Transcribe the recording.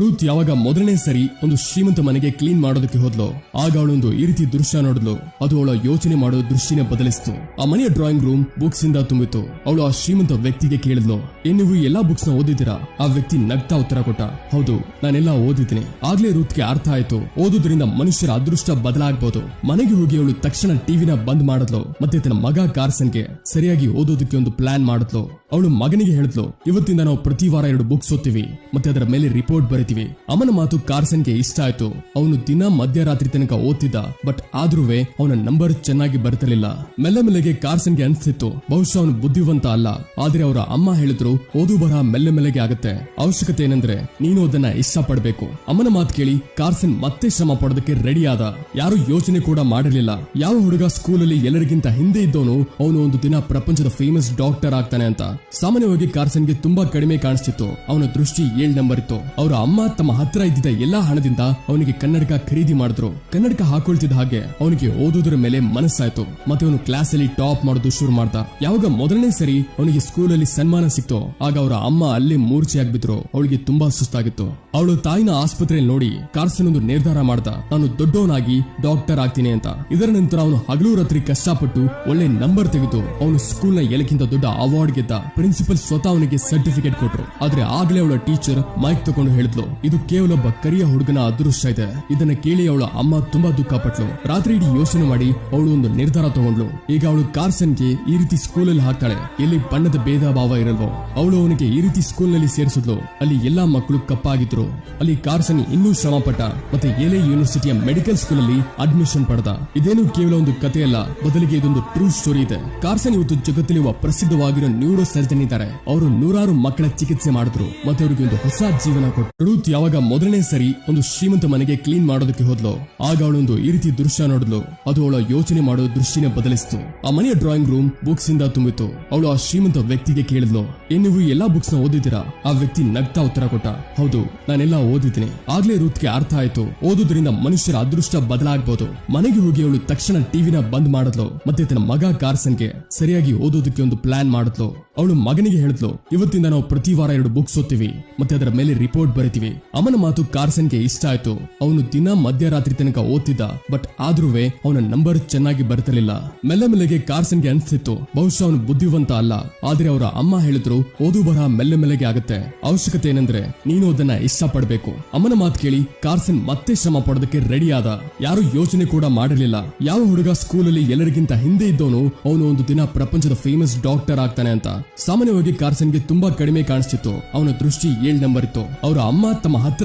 Routh ಯಾವಾಗ ಮೊದಲನೇ ಸರಿ ಒಂದು ಶ್ರೀಮಂತ ಮನೆಗೆ ಕ್ಲೀನ್ ಮಾಡೋದಕ್ಕೆ ಹೋದ್ಲು, ಆಗ ಅವಳೊಂದು ಈ ರೀತಿ ದೃಶ್ಯ ನೋಡಿದ್ಲು. ಅದು ಅವಳ ಯೋಚನೆ ಮಾಡೋ ದೃಷ್ಟಿನೇ ಬದಲಿಸಿತು. ಆ ಮನೆಯ ಡ್ರಾಯಿಂಗ್ ರೂಮ್ ಬುಕ್ಸ್ ಇಂದ ತುಂಬಿತ್ತು. ಅವಳು ಆ ಶ್ರೀಮಂತ ವ್ಯಕ್ತಿಗೆ ಕೇಳಿದ್ಲು, ನೀವು ಎಲ್ಲಾ ಬುಕ್ಸ್ ನ ಓದಿದ್ದೀರಾ? ಆ ವ್ಯಕ್ತಿ ನಗ್ತಾ ಉತ್ತರ ಕೊಟ್ಟ, ಹೌದು, ನಾನೆಲ್ಲ ಓದಿದ್ದೀನಿ. ಆಗ್ಲೇ ರೂತ್ಗೆ ಅರ್ಥ ಆಯ್ತು, ಓದೋದ್ರಿಂದ ಮನುಷ್ಯರ ಅದೃಷ್ಟ ಬದಲಾಗಬಹುದು. ಮನೆಗೆ ಹೋಗಿ ಅವಳು ತಕ್ಷಣ ಟಿವಿನ ಬಂದ್ ಮಾಡಿದ್ಲು ಮತ್ತೆ ತನ್ನ ಮಗ ಕಾರ್ಸನ್ಗೆ ಸರಿಯಾಗಿ ಓದೋದಕ್ಕೆ ಒಂದು ಪ್ಲಾನ್ ಮಾಡಿದ್ಲು. ಅವಳು ಮಗನಿಗೆ ಹೇಳಿದ್ಲು, ಇವತ್ತಿಂದ ನಾವು ಪ್ರತಿ ವಾರ 2 ಬುಕ್ಸ್ ಓದ್ತೀವಿ ಮತ್ತೆ ಅದರ ಮೇಲೆ ರಿಪೋರ್ಟ್ ಬರೀತೀವಿ. ಅಮ್ಮನ ಮಾತು ಕಾರ್ಸನ್ಗೆ ಇಷ್ಟ ಆಯ್ತು. ಅವನು ದಿನ ಮಧ್ಯರಾತ್ರಿ ತನಕ ಓದ್ತಿದ್ದ, ಬಟ್ ಆದ್ರೂ ಅವನ ನಂಬರ್ ಚೆನ್ನಾಗಿ ಬರ್ತಿರ್ಲಿಲ್ಲ. ಮೆಲ್ಲೆಗೆ ಕಾರ್ಸನ್ಗೆ ಅನ್ಸ್ತಿತ್ತು, ಬಹುಶಃ ಅವನು ಬುದ್ಧಿವಂತ ಅಲ್ಲ. ಆದ್ರೆ ಅವರ ಅಮ್ಮ ಹೇಳಿದ್ರು, ಓದು ಬರಹ ಮೆಲ್ಲೆಗೆ ಆಗುತ್ತೆ. ಅವಶ್ಯಕತೆ ಏನಂದ್ರೆ ನೀನು ಅದನ್ನ ಇಷ್ಟ ಪಡ್ಬೇಕು. ಅಮ್ಮನ ಮಾತು ಕೇಳಿ ಕಾರ್ಸನ್ ಮತ್ತೆ ಶ್ರಮ ಪಡೋದಕ್ಕೆ ರೆಡಿ ಆದ. ಯಾರು ಯೋಚನೆ ಕೂಡ ಮಾಡಿರ್ಲಿಲ್ಲ. ಯಾವ ಹುಡುಗ ಸ್ಕೂಲಲ್ಲಿ ಎಲ್ಲರಿಗಿಂತ ಹಿಂದೆ ಇದ್ದವನು ಅವನು ಒಂದು ದಿನ ಪ್ರಪಂಚದ ಫೇಮಸ್ ಡಾಕ್ಟರ್ ಆಗ್ತಾನೆ ಅಂತ. ಸಾಮಾನ್ಯವಾಗಿ ಕಾರ್ಸನ್ಗೆ ತುಂಬಾ ಕಡಿಮೆ ಕಾಣಿಸ್ತಿತ್ತು. ಅವನ ದೃಷ್ಟಿ 7 ನಂಬರ್ ಇತ್ತು. ಅವರ ಅಮ್ಮ ತಮ್ಮ ಹತ್ರ ಇದ್ದಿದ್ದ ಎಲ್ಲಾ ಹಣದಿಂದ ಅವನಿಗೆ ಕನ್ನಡಕ ಖರೀದಿ ಮಾಡಿದ್ರು. ಕನ್ನಡಕ ಹಾಕೊಳ್ತಿದ್ದ ಹಾಗೆ ಅವನಿಗೆ ಓದೋದ್ರ ಮೇಲೆ ಮನಸ್ಸಾಯ್ತು ಮತ್ತೆ ಅವನು ಕ್ಲಾಸ್ ಅಲ್ಲಿ ಟಾಪ್ ಮಾಡೋದು ಶುರು ಮಾಡ್ದ. ಯಾವಾಗ ಮೊದಲನೇ ಸರಿ ಅವನಿಗೆ ಸ್ಕೂಲಲ್ಲಿ ಸನ್ಮಾನ ಸಿಕ್ತೋ, ಆಗ ಅವರ ಅಮ್ಮ ಅಲ್ಲೇ ಮೂರ್ಛೆಯಾಗ್ಬಿದ್ರು. ಅವಳಿಗೆ ತುಂಬಾ ಸುಸ್ತಾಗಿತ್ತು. ಅವಳು ತಾಯಿನ ಆಸ್ಪತ್ರೆಯಲ್ಲಿ ನೋಡಿ ಕಾರ್ಸನ್ ಒಂದು ನಿರ್ಧಾರ ಮಾಡ್ದ, ನಾನು ದೊಡ್ಡವನಾಗಿ ಡಾಕ್ಟರ್ ಆಗ್ತೀನಿ ಅಂತ. ಇದರ ನಂತರ ಅವನು ಹಗಲು ರಾತ್ರಿ ಕಷ್ಟಪಟ್ಟು ಒಳ್ಳೆ ನಂಬರ್ ತೆಗೆದು ಅವನು ಸ್ಕೂಲ್ ನ ಎಲ್ಲಕ್ಕಿಂತ ದೊಡ್ಡ ಅವಾರ್ಡ್ ಗೆದ್ದ. ಪ್ರಿನ್ಸಿಪಲ್ ಸ್ವತಃ ಅವನಿಗೆ ಸರ್ಟಿಫಿಕೇಟ್ ಕೊಟ್ರು. ಆದ್ರೆ ಆಗ್ಲೇ ಅವಳ ಟೀಚರ್ ಮೈಕ್ ತಗೊಂಡು ಹೇಳಿದ್ಲು, ಇದು ಕೇವಲ ಒಬ್ಬ ಕರಿಯ ಹುಡುಗನ ಅದೃಷ್ಟ ಇದೆ. ಇದನ್ನ ಕೇಳಿ ಅವಳ ಅಮ್ಮ ತುಂಬಾ ದುಃಖ ಪಟ್ಲು. ರಾತ್ರಿ ಇಡೀ ಯೋಚನೆ ಮಾಡಿ ಅವಳು ಒಂದು ನಿರ್ಧಾರ ತಗೊಂಡ್ಲು. ಈಗ ಅವಳು ಕಾರ್ಸನ್ಗೆ ಈ ರೀತಿ ಸ್ಕೂಲಲ್ಲಿ ಹಾಕ್ತಾಳೆ ಎಲ್ಲಿ ಬಣ್ಣದ ಭೇದ ಭಾವ ಇರಲ್ವೋ. ಅವಳು ಅವನಿಗೆ ಈ ರೀತಿ ಸ್ಕೂಲ್ ನಲ್ಲಿ ಸೇರಿಸಿದ್ಲು. ಅಲ್ಲಿ ಎಲ್ಲಾ ಮಕ್ಕಳು ಕಪ್ಪಾಗಿದ್ರು. ಅಲ್ಲಿ ಕಾರ್ಸನ್ ಇನ್ನೂ ಶ್ರಮ ಪಟ್ಟ ಮತ್ತೆ ಎಲೆ ಯೂನಿವರ್ಸಿಟಿಯ ಮೆಡಿಕಲ್ ಸ್ಕೂಲ್ ಅಲ್ಲಿ ಅಡ್ಮಿಷನ್ ಪಡೆದ. ಇದೇನು ಕೇವಲ ಒಂದು ಕಥೆಯಲ್ಲ, ಬದಲಿಗೆ ಇದೊಂದು ಟ್ರೂ ಸ್ಟೋರಿ ಇದೆ. ಕಾರ್ಸನ್ ಇವತ್ತು ಜಗತ್ತಲ್ಲಿರುವ ಪ್ರಸಿದ್ಧವಾಗಿರೋ ನ್ಯೂರೋ ಸರ್ಜನ್ ಇದ್ದಾರೆ. ಅವರು 100 ಮಕ್ಕಳ ಚಿಕಿತ್ಸೆ ಮಾಡಿದ್ರು ಮತ್ತೆ ಅವರಿಗೆ ಒಂದು ಹೊಸ ಜೀವನ ಕೊಟ್ಟರು. ರೂತ್ ಯಾವಾಗ ಮೊದಲನೇ ಸರಿ ಒಂದು ಶ್ರೀಮಂತ ಮನೆಗೆ ಕ್ಲೀನ್ ಮಾಡೋದಕ್ಕೆ ಹೋದ್ಲು, ಆಗ ಅವಳೊಂದು ಈ ರೀತಿ ದೃಶ್ಯ ನೋಡಿದ್ಲು. ಅದು ಅವಳ ಯೋಚನೆ ಮಾಡೋ ದೃಷ್ಟಿನೇ ಬದಲಿಸಿತು. ಆ ಮನೆಯ ಡ್ರಾಯಿಂಗ್ ರೂಮ್ ಬುಕ್ಸ್ ಇಂದ ತುಂಬಿತ್ತು. ಅವಳು ಆ ಶ್ರೀಮಂತ ವ್ಯಕ್ತಿಗೆ ಕೇಳಿದ್ಲು, ನೀವು ಎಲ್ಲಾ ಬುಕ್ಸ್ ನ ಓದಿದ್ದೀರಾ? ಆ ವ್ಯಕ್ತಿ ನಗ್ತಾ ಉತ್ತರ ಕೊಟ್ಟ, ಹೌದು, ನಾನೆಲ್ಲ ಓದಿದ್ದೀನಿ. ಆಗ್ಲೇ ರೂತ್ಗೆ ಅರ್ಥ ಆಯ್ತು, ಓದೋದ್ರಿಂದ ಮನುಷ್ಯರ ಅದೃಷ್ಟ ಬದಲಾಗಬಹುದು. ಮನೆಗೆ ಹೋಗಿ ಅವಳು ತಕ್ಷಣ ಟಿವಿನ ಬಂದ್ ಮಾಡಿದ್ಲು ಮತ್ತೆ ತನ್ನ ಮಗ ಕಾರ್ಸನ್ಗೆ ಸರಿಯಾಗಿ ಓದೋದಕ್ಕೆ ಒಂದು ಪ್ಲಾನ್ ಮಾಡಿದ್ಲು. ಅವಳು ಮಗನಿಗೆ ಹೇಳಿದ್ಲು, ಇವತ್ತಿಂದ ನಾವು ಪ್ರತಿ ವಾರ 2 ಬುಕ್ಸ್ ಓದ್ತೀವಿ ಮತ್ತೆ ಅದರ ಮೇಲೆ ರಿಪೋರ್ಟ್ ಬರೀತೀವಿ. ಅಮ್ಮನ ಮಾತು ಕಾರ್ಸನ್ಗೆ ಇಷ್ಟ ಆಯ್ತು. ಅವನು ದಿನ ಮಧ್ಯರಾತ್ರಿ ತನಕ ಓದ್ತಿದ್ದ, ಬಟ್ ಆದ್ರೂ ಅವನ ನಂಬರ್ ಚೆನ್ನಾಗಿ ಬರ್ತಿರ್ಲಿಲ್ಲ. ಮೆಲ್ಲೆಗೆ ಕಾರ್ಸನ್ಗೆ ಅನ್ಸ್ತಿತ್ತು, ಬಹುಶಃ ಅವನು ಬುದ್ಧಿವಂತ ಅಲ್ಲ. ಆದ್ರೆ ಅವರ ಅಮ್ಮ ಹೇಳಿದ್ರು, ಓದು ಬರಹ ಮೆಲ್ಲೆಗೆ ಆಗುತ್ತೆ. ಅವಶ್ಯಕತೆ ಏನಂದ್ರೆ ನೀನು ಅದನ್ನ ಇಷ್ಟ ಪಡ್ಬೇಕು. ಅಮ್ಮನ ಮಾತು ಕೇಳಿ ಕಾರ್ಸನ್ ಮತ್ತೆ ಶ್ರಮ ಪಡೋದಕ್ಕೆ ರೆಡಿ ಆದ. ಯಾರು ಯೋಚನೆ ಕೂಡ ಮಾಡಿರ್ಲಿಲ್ಲ. ಯಾವ ಹುಡುಗ ಸ್ಕೂಲಲ್ಲಿ ಎಲ್ಲರಿಗಿಂತ ಹಿಂದೆ ಇದ್ದವನು ಅವನು ಒಂದು ದಿನ ಪ್ರಪಂಚದ ಫೇಮಸ್ ಡಾಕ್ಟರ್ ಆಗ್ತಾನೆ ಅಂತ. ಸಾಮಾನ್ಯವಾಗಿ ಕಾರ್ಸನ್ಗೆ ತುಂಬಾ ಕಡಿಮೆ ಕಾಣಿಸ್ತಿತ್ತು. ಅವನ ದೃಷ್ಟಿ 7 ನಂಬರ್ ಇತ್ತು. ಅವರ ಅಮ್ಮ ತಮ್ಮ ಹತ್ರ